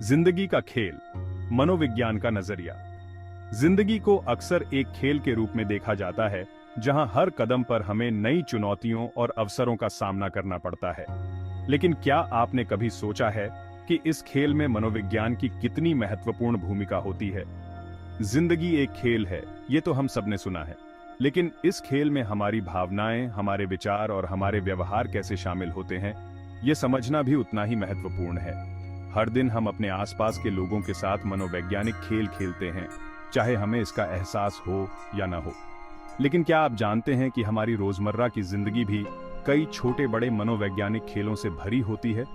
जिंदगी का खेल, मनोविज्ञान का नजरिया। जिंदगी को अक्सर एक खेल के रूप में देखा जाता है, जहां हर कदम पर हमें नई चुनौतियों और अवसरों का सामना करना पड़ता है। लेकिन क्या आपने कभी सोचा है कि इस खेल में मनोविज्ञान की कितनी महत्वपूर्ण भूमिका होती है? जिंदगी एक खेल है, ये तो हम सबने सुना है, लेकिन इस खेल में हमारी भावनाएं, हमारे विचार और हमारे व्यवहार कैसे शामिल होते हैं, ये समझना भी उतना ही महत्वपूर्ण है। हर दिन हम अपने आसपास के लोगों के साथ मनोवैज्ञानिक खेल खेलते हैं, चाहे हमें इसका एहसास हो या ना हो। लेकिन क्या आप जानते हैं कि हमारी रोजमर्रा की जिंदगी भी कई छोटे बड़े मनोवैज्ञानिक खेलों से भरी होती है?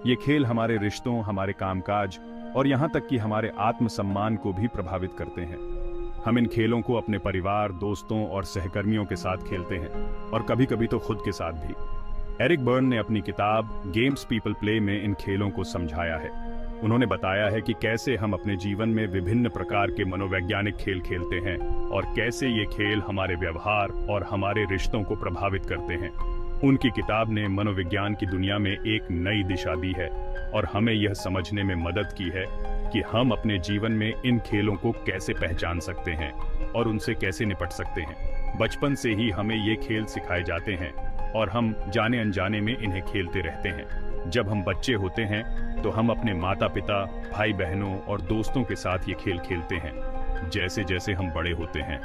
ये खेल हमारे रिश्तों, हमारे कामकाज और यहाँ तक कि हमारे आत्मसम्मान को भी प्रभावित करते हैं। हम इन खेलों को अपने परिवार, दोस्तों और सहकर्मियों के साथ खेलते हैं, और कभी कभी तो खुद के साथ भी। एरिक बर्न ने अपनी किताब गेम्स पीपल प्ले में इन खेलों को समझाया है। उन्होंने बताया है कि कैसे हम अपने जीवन में विभिन्न प्रकार के मनोवैज्ञानिक खेल खेलते हैं और कैसे ये खेल हमारे व्यवहार और हमारे रिश्तों को प्रभावित करते हैं। उनकी किताब ने मनोविज्ञान की दुनिया में एक नई दिशा दी है और हमें यह समझने में मदद की है कि हम अपने जीवन में इन खेलों को कैसे पहचान सकते हैं और उनसे कैसे निपट सकते हैं। बचपन से ही हमें ये खेल सिखाए जाते हैं और हम जाने अनजाने में इन्हें खेलते रहते हैं। जब हम बच्चे होते हैं तो हम अपने माता पिता, भाई बहनों और दोस्तों के साथ ये खेल खेलते हैं। जैसे जैसे हम बड़े होते हैं,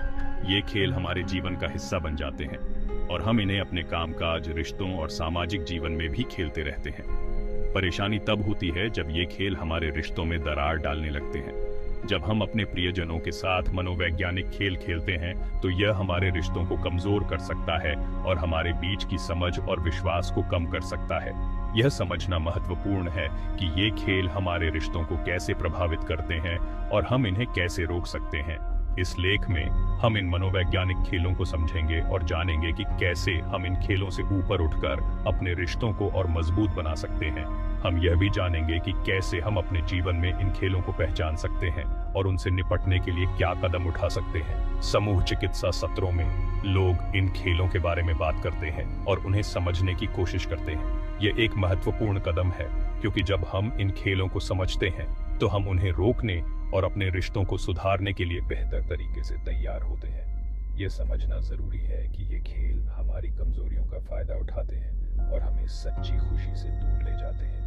ये खेल हमारे जीवन का हिस्सा बन जाते हैं और हम इन्हें अपने कामकाज, रिश्तों और सामाजिक जीवन में भी खेलते रहते हैं। परेशानी तब होती है जब ये खेल हमारे रिश्तों में दरार डालने लगते हैं। जब हम अपने प्रियजनों के साथ मनोवैज्ञानिक खेल खेलते हैं तो यह हमारे रिश्तों को कमजोर कर सकता है और हमारे बीच की समझ और विश्वास को कम कर सकता है। यह समझना महत्वपूर्ण है कि ये खेल हमारे रिश्तों को कैसे प्रभावित करते हैं और हम इन्हें कैसे रोक सकते हैं। इस लेख में हम इन मनोवैज्ञानिक खेलों को समझेंगे और जानेंगे कि कैसे हम इन खेलों से ऊपर उठकर अपने रिश्तों को और मजबूत बना सकते हैं। हम यह भी जानेंगे कि कैसे हम अपने जीवन में इन खेलों को पहचान सकते हैं और उनसे निपटने के लिए क्या कदम उठा सकते हैं। समूह चिकित्सा सत्रों में लोग इन खेलों के बारे में बात करते हैं और उन्हें समझने की कोशिश करते हैं। यह एक महत्वपूर्ण कदम है, क्योंकि जब हम इन खेलों को समझते हैं तो हम उन्हें रोकने और अपने रिश्तों को सुधारने के लिए बेहतर तरीके से तैयार होते हैं। यह समझना जरूरी है कि ये खेल हमारी कमजोरियों का फायदा उठाते हैं और हमें सच्ची खुशी से दूर ले जाते हैं।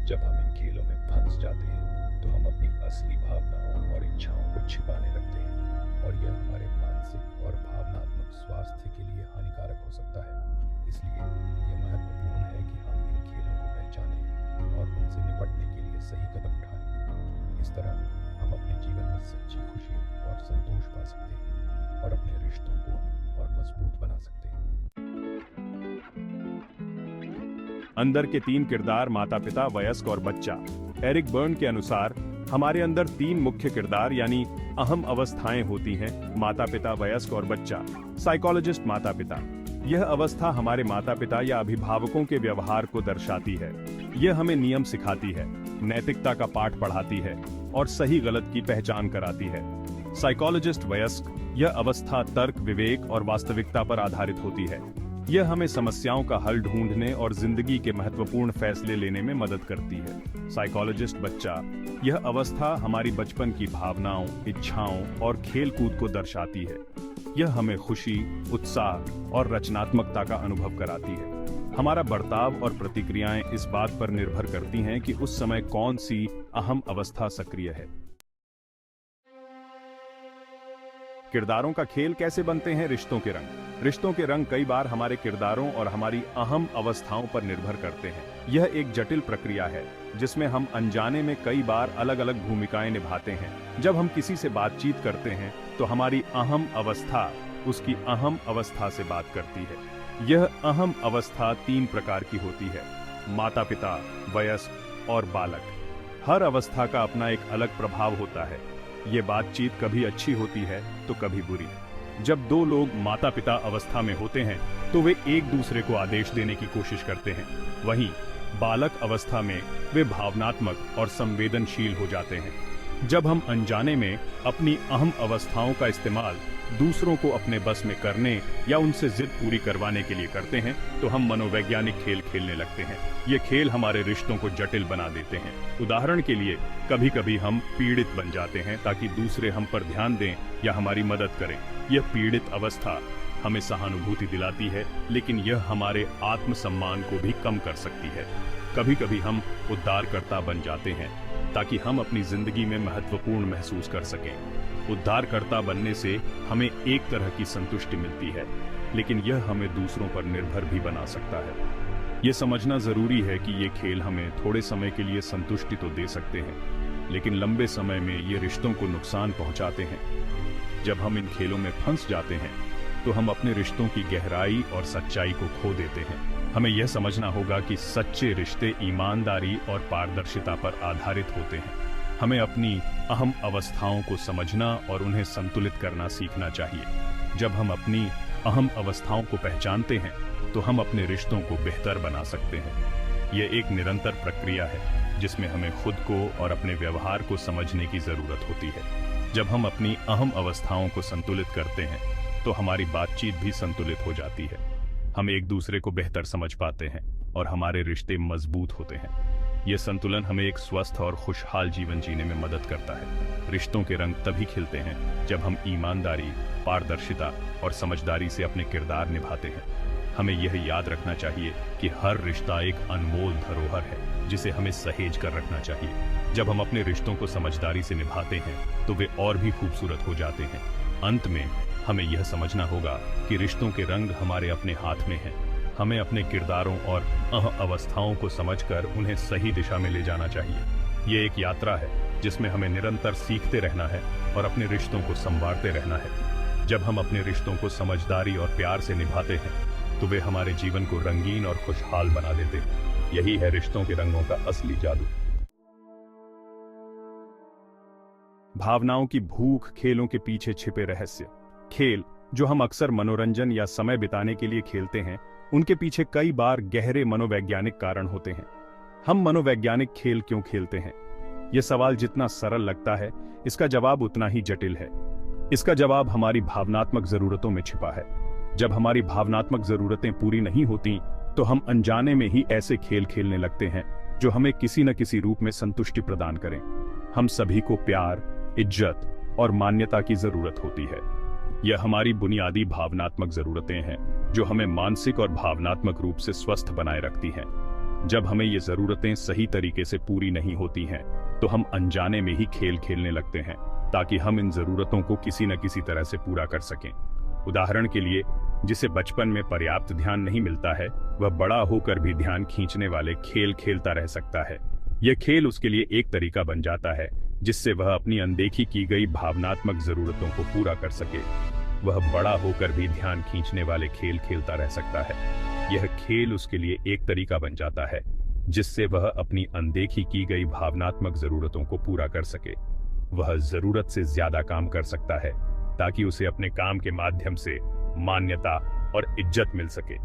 जब हम इन खेलों में फंस जाते हैं तो हम अपनी असली भावनाओं और इच्छाओं को छिपाने लगते हैं और यह हमारे मानसिक और भावनात्मक स्वास्थ्य के लिए हानिकारक हो सकता है। इसलिए यह महत्वपूर्ण है कि हम इन खेलों को पहचानें और उनसे निपटने के लिए सही कदम उठाएं। इस तरह हम अपने जीवन में सच्ची खुशी और संतोष पा सकते हैं और अपने रिश्तों को और मजबूत बना सकते हैं। अंदर के 3 किरदार, माता पिता, वयस्क और बच्चा। एरिक बर्न के अनुसार हमारे अंदर 3 मुख्य किरदार यानी अहम अवस्थाएं होती हैं: माता पिता, वयस्क और बच्चा। साइकोलॉजिस्ट माता पिता। यह अवस्था हमारे माता पिता या अभिभावकों के व्यवहार को दर्शाती है। यह हमें नियम सिखाती है, नैतिकता का पाठ पढ़ाती है और सही गलत की पहचान कराती है। साइकोलॉजिस्ट वयस्क। यह अवस्था तर्क, विवेक और वास्तविकता पर आधारित होती है। यह हमें समस्याओं का हल ढूंढने और जिंदगी के महत्वपूर्ण फैसले लेने में मदद करती है। साइकोलॉजिस्ट बच्चा। यह अवस्था हमारी बचपन की भावनाओं, इच्छाओं और खेल कूद को दर्शाती है। यह हमें खुशी, उत्साह और रचनात्मकता का अनुभव कराती है। हमारा बर्ताव और प्रतिक्रियाएं इस बात पर निर्भर करती हैं कि उस समय कौन सी अहम अवस्था सक्रिय है। किरदारों का खेल कैसे बनते हैं? रिश्तों के रंग। रिश्तों के रंग कई बार हमारे किरदारों और हमारी अहम अवस्थाओं पर निर्भर करते हैं। यह एक जटिल प्रक्रिया है जिसमें हम अनजाने में कई बार अलग अलग भूमिकाएं निभाते हैं। जब हम किसी से बातचीत करते हैं तो हमारी अहम अवस्था उसकी अहम अवस्था से बात करती है। यह अहम अवस्था 3 प्रकार की होती है: माता पिता, वयस्क और बालक। हर अवस्था का अपना एक अलग प्रभाव होता है। ये बातचीत कभी अच्छी होती है तो कभी बुरी। जब 2 लोग माता पिता अवस्था में होते हैं तो वे एक दूसरे को आदेश देने की कोशिश करते हैं। वहीं बालक अवस्था में वे भावनात्मक और संवेदनशील हो जाते हैं। जब हम अनजाने में अपनी अहम अवस्थाओं का इस्तेमाल दूसरों को अपने बस में करने या उनसे जिद पूरी करवाने के लिए करते हैं तो हम मनोवैज्ञानिक खेल खेलने लगते हैं। ये खेल हमारे रिश्तों को जटिल बना देते हैं। उदाहरण के लिए कभी कभी हम पीड़ित बन जाते हैं ताकि दूसरे हम पर ध्यान दें या हमारी मदद करें। यह पीड़ित अवस्था हमें सहानुभूति दिलाती है, लेकिन यह हमारे आत्मसम्मान को भी कम कर सकती है। कभी कभी हम उद्धारकर्ता बन जाते हैं ताकि हम अपनी जिंदगी में महत्वपूर्ण महसूस कर सकें। उद्धारकर्ता बनने से हमें एक तरह की संतुष्टि मिलती है, लेकिन यह हमें दूसरों पर निर्भर भी बना सकता है। यह समझना जरूरी है कि ये खेल हमें थोड़े समय के लिए संतुष्टि तो दे सकते हैं, लेकिन लंबे समय में ये रिश्तों को नुकसान पहुंचाते हैं। जब हम इन खेलों में फंस जाते हैं तो हम अपने रिश्तों की गहराई और सच्चाई को खो देते हैं। हमें यह समझना होगा कि सच्चे रिश्ते ईमानदारी और पारदर्शिता पर आधारित होते हैं। हमें अपनी अहम अवस्थाओं को समझना और उन्हें संतुलित करना सीखना चाहिए। जब हम अपनी अहम अवस्थाओं को पहचानते हैं तो हम अपने रिश्तों को बेहतर बना सकते हैं। यह एक निरंतर प्रक्रिया है जिसमें हमें खुद को और अपने व्यवहार को समझने की जरूरत होती है। जब हम अपनी अहम अवस्थाओं को संतुलित करते हैं तो हमारी बातचीत भी संतुलित हो जाती है। हम एक दूसरे को बेहतर समझ पाते हैं और हमारे रिश्ते मजबूत होते हैं। यह संतुलन हमें एक स्वस्थ और खुशहाल जीवन जीने में मदद करता है। रिश्तों के रंग तभी खिलते हैं जब हम ईमानदारी, पारदर्शिता और समझदारी से अपने किरदार निभाते हैं। हमें यह याद रखना चाहिए कि हर रिश्ता एक अनमोल धरोहर है जिसे हमें सहेज कर रखना चाहिए। जब हम अपने रिश्तों को समझदारी से निभाते हैं तो वे और भी खूबसूरत हो जाते हैं। अंत में हमें यह समझना होगा कि रिश्तों के रंग हमारे अपने हाथ में हैं। हमें अपने किरदारों और अवस्थाओं को समझकर उन्हें सही दिशा में ले जाना चाहिए। ये एक यात्रा है जिसमें हमें निरंतर सीखते रहना है और अपने रिश्तों को संवारते रहना है। जब हम अपने रिश्तों को समझदारी और प्यार से निभाते हैं तो वे हमारे जीवन को रंगीन और खुशहाल बना देते हैं। यही है रिश्तों के रंगों का असली जादू। भावनाओं की भूख, खेलों के पीछे छिपे रहस्य। खेल जो हम अक्सर मनोरंजन या समय बिताने के लिए खेलते हैं, उनके पीछे कई बार गहरे मनोवैज्ञानिक कारण होते हैं। हम मनोवैज्ञानिक खेल क्यों खेलते हैं? यह सवाल जितना सरल लगता है, इसका जवाब उतना ही जटिल है। इसका जवाब हमारी भावनात्मक जरूरतों में छिपा है। जब हमारी भावनात्मक जरूरतें पूरी नहीं होती तो हम अनजाने में ही ऐसे खेल खेलने लगते हैं जो हमें किसी न किसी रूप में संतुष्टि प्रदान करें। हम सभी को प्यार, इज्जत और मान्यता की जरूरत होती है। यह हमारी बुनियादी भावनात्मक जरूरतें हैं जो हमें मानसिक और भावनात्मक रूप से स्वस्थ बनाए रखती हैं। जब हमें ये जरूरतें सही तरीके से पूरी नहीं होती हैं तो हम अनजाने में ही खेल खेलने लगते हैं ताकि हम इन जरूरतों को किसी न किसी तरह से पूरा कर सकें। उदाहरण के लिए, जिसे बचपन में पर्याप्त ध्यान नहीं मिलता है, वह बड़ा होकर भी ध्यान खींचने वाले खेल खेलता रह सकता है। यह खेल उसके लिए एक तरीका बन जाता है जिससे वह अपनी अनदेखी की गई भावनात्मक जरूरतों को पूरा कर सके। वह बड़ा होकर भी ध्यान खींचने वाले खेल खेलता रह सकता है। यह खेल उसके लिए एक तरीका बन जाता है जिससे वह अपनी अनदेखी की गई भावनात्मक जरूरतों को पूरा कर सके। वह जरूरत से ज्यादा काम कर सकता है ताकि उसे अपने काम के माध्यम से मान्यता और इज्जत मिल सके।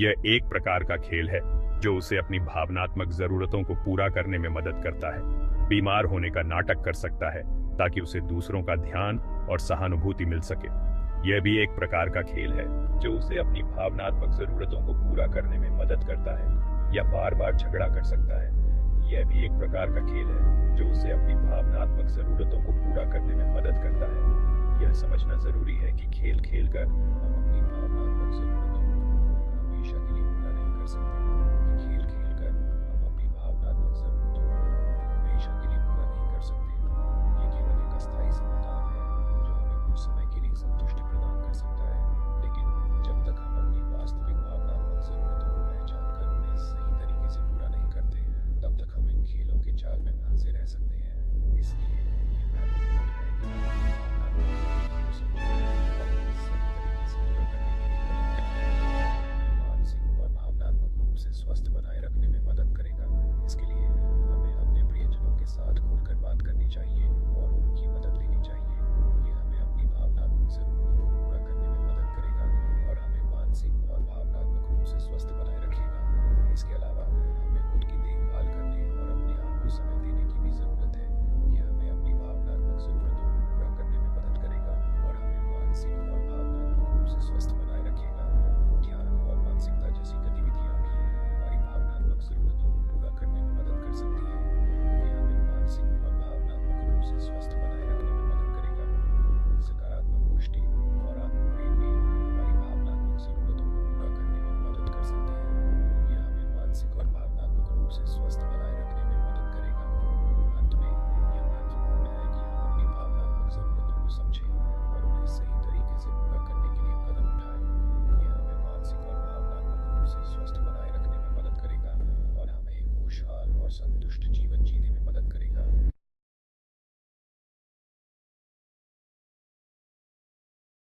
यह एक प्रकार का खेल है जो उसे अपनी भावनात्मक जरूरतों को पूरा करने में मदद करता है। बीमार होने का नाटक कर सकता है ताकि उसे दूसरों का ध्यान और सहानुभूति मिल सके। यह भी एक प्रकार का खेल है जो उसे अपनी भावनात्मक जरूरतों को पूरा करने में मदद करता है, या बार बार झगड़ा कर सकता है। यह भी एक प्रकार का खेल है जो उसे अपनी भावनात्मक जरूरतों को पूरा करने में मदद करता है। यह समझना जरूरी है कि खेल खेलकर हम अपनी भावनात्मक जरूरतों